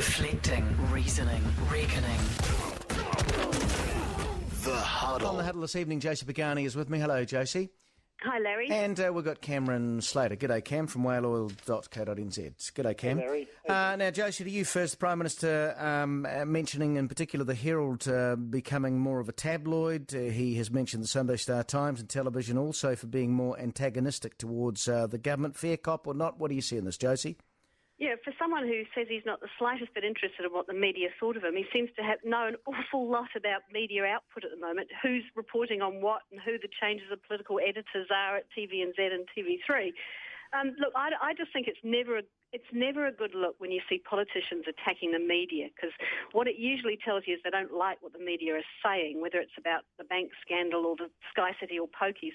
Reflecting, reasoning, reckoning. The Huddle. On the Huddle this evening, Josie Pagani is with me. Hello, Josie. Hi, Larry. And we've got Cameron Slater. G'day, Cam, from whaleoil.co.nz. G'day, Cam. Hey, Larry. Now, Josie, to you first, the Prime Minister mentioning in particular the Herald becoming more of a tabloid. He has mentioned the Sunday Star Times and television also for being more antagonistic towards the government. Fair cop or not? What do you see in this, Josie? Yeah, for someone who says he's not the slightest bit interested in what the media thought of him, he seems to have know an awful lot about media output at the moment, who's reporting on what and who the changes of political editors are at TVNZ and TV3. Look, I just think it's never a good look when you see politicians attacking the media, because what it usually tells you is they don't like what the media is saying, whether it's about the bank scandal or the Sky City or pokies.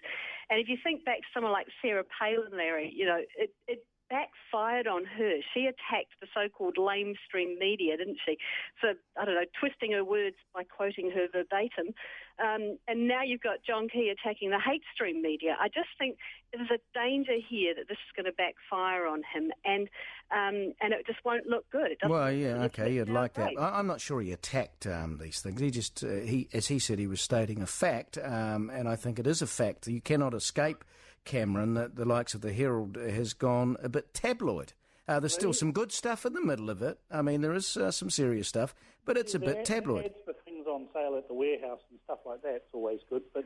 And if you think back to someone like Sarah Palin, Larry, you know, it backfired on her. She attacked the so-called lamestream media, didn't she? For, I don't know, twisting her words by quoting her verbatim. And now you've got John Key attacking the hate stream media. I just think there's a danger here that this is going to backfire on him, and it just won't look good. Well, yeah, okay, you'd like that. I'm not sure he attacked these things. He just, as he said, he was stating a fact, and I think it is a fact. You cannot escape, Cameron, that the likes of the Herald has gone a bit tabloid. There's still some good stuff in the middle of it. I mean, there is some serious stuff, but it's a bit tabloid. Ads for things on sale at the warehouse and stuff like that's always good. But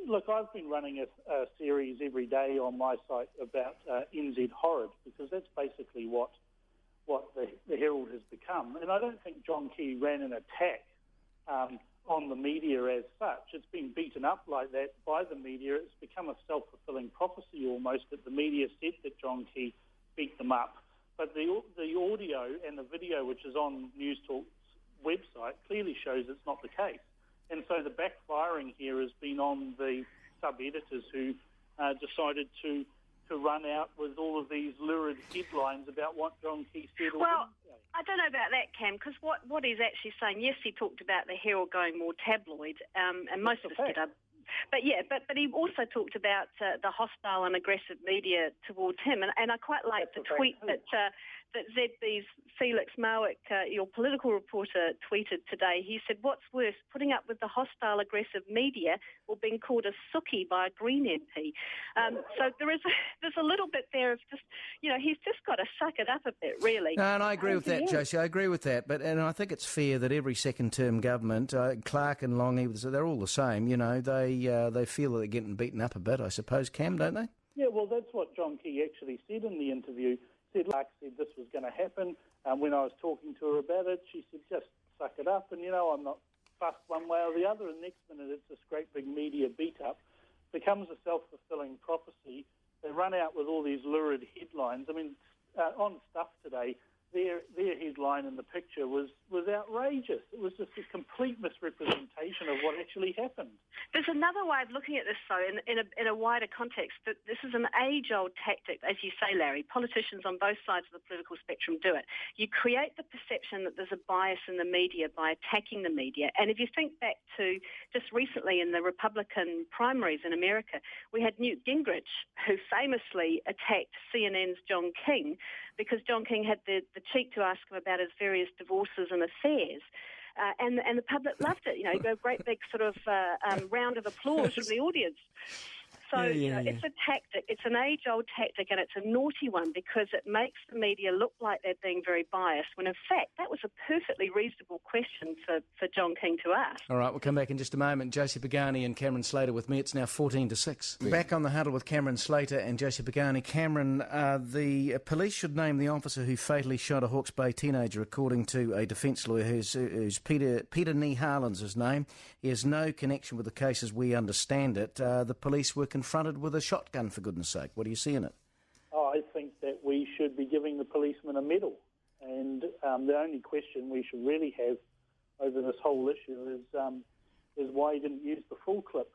look, I've been running a series every day on my site about NZ Horrid, because that's basically what the Herald has become. And I don't think John Key ran an attack on the media as such. It's been beaten up like that by the media. It's become a self-fulfilling prophecy almost, that the media said that John Key beat them up. But the audio and the video, which is on Newstalk's website, clearly shows it's not the case. And so the backfiring here has been on the sub-editors who decided to run out with all of these lurid headlines about what John Key said. Well, I don't know about that, Cam, because what he's actually saying, yes, he talked about the Herald going more tabloid, and most of us get up. But yeah, but he also talked about the hostile and aggressive media towards him, and I quite like the tweet that ZB's Felix Mawick, your political reporter, tweeted today. He said, "What's worse, putting up with the hostile, aggressive media, or being called a sookie by a Green MP?" So there's a little bit there of just, you know, he's just got to suck it up a bit, really. No, and I agree with that, Josie. I agree with that, and I think it's fair that every second-term government, Clark and Longy, they're all the same. You know, they feel that they're getting beaten up a bit, I suppose, Cam, don't they? Yeah, well, that's what John Key actually said in the interview. Clark said this was going to happen. When I was talking to her about it, she said, just suck it up, and, you know, I'm not fussed one way or the other. And next minute, it's this great big media beat-up. Becomes a self-fulfilling prophecy. They run out with all these lurid headlines. I mean, on Stuff today, their headline in the picture was outrageous. It was just a complete misrepresentation of what actually happened. There's another way of looking at this, though, in a wider context. That this is an age-old tactic, as you say, Larry. Politicians on both sides of the political spectrum do it. You create the perception that there's a bias in the media by attacking the media. And if you think back to just recently in the Republican primaries in America, we had Newt Gingrich, who famously attacked CNN's John King because John King had the cheek to ask him about his various divorces and affairs. And the public loved it. You know, you got a great big sort of round of applause from the audience. So it's a tactic. It's an age-old tactic, and it's a naughty one because it makes the media look like they're being very biased, when in fact that was a perfectly reasonable question for John King to ask. All right, we'll come back in just a moment. Josie Pagani and Cameron Slater with me. It's now 14-6. Yeah. Back on the Huddle with Cameron Slater and Josie Pagani. Cameron, the police should name the officer who fatally shot a Hawke's Bay teenager, according to a defence lawyer who's Peter Neharlan's his name. He has no connection with the case as we understand it. The police were confronted with a shotgun, for goodness sake. What do you see in it? I think that we should be giving the policeman a medal. And the only question we should really have over this whole issue is why he didn't use the full clip.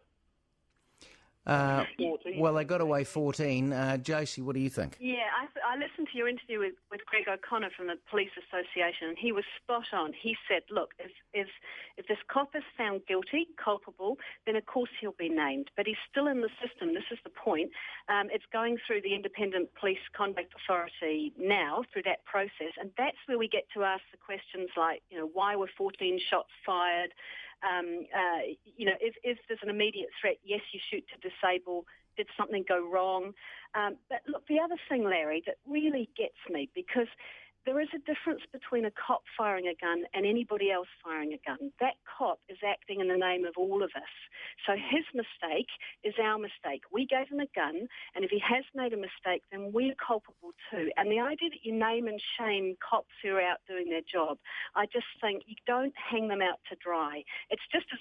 14. Well, they got away 14. Josie, what do you think? Yeah, I listened to your interview with Greg O'Connor from the Police Association, and he was spot on. He said, look, if this cop is found guilty, culpable, then of course he'll be named. But he's still in the system. This is the point. It's going through the Independent Police Conduct Authority now, through that process, and that's where we get to ask the questions like, why were 14 shots fired? If there's an immediate threat, yes, you shoot to disable. Did something go wrong? But look, the other thing, Larry, that really gets me, because there is a difference between a cop firing a gun and anybody else firing a gun. That cop is acting in the name of all of us. So his mistake is our mistake. We gave him a gun, and if he has made a mistake, then we're culpable too. And the idea that you name and shame cops who are out doing their job, I just think you don't hang them out to dry. It's just as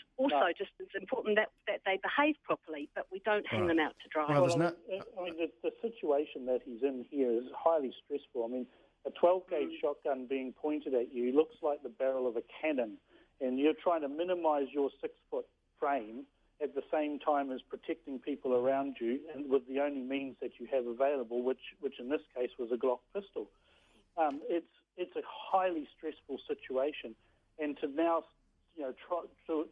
important that they behave properly, but we don't hang them out to dry. Well, the situation that he's in here is highly stressful. I mean, a 12-gauge shotgun being pointed at you looks like the barrel of a cannon, and you're trying to minimise your 6-foot frame at the same time as protecting people around you, and with the only means that you have available, which in this case was a Glock pistol. It's a highly stressful situation, and to now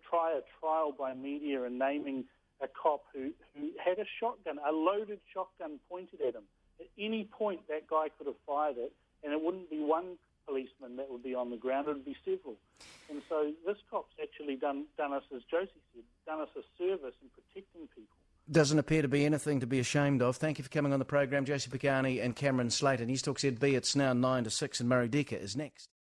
try a trial by media and naming a cop who had a shotgun, a loaded shotgun pointed at him. At any point, that guy could have fired it, and it wouldn't be one policeman that would be on the ground, it would be several. And so this cop's actually done us, as Josie said, done us a service in protecting people. Doesn't appear to be anything to be ashamed of. Thank you for coming on the program, Josie Pagani and Cameron Slater. NewstalkZB, it's now 9 to 6, and Murray Decker is next.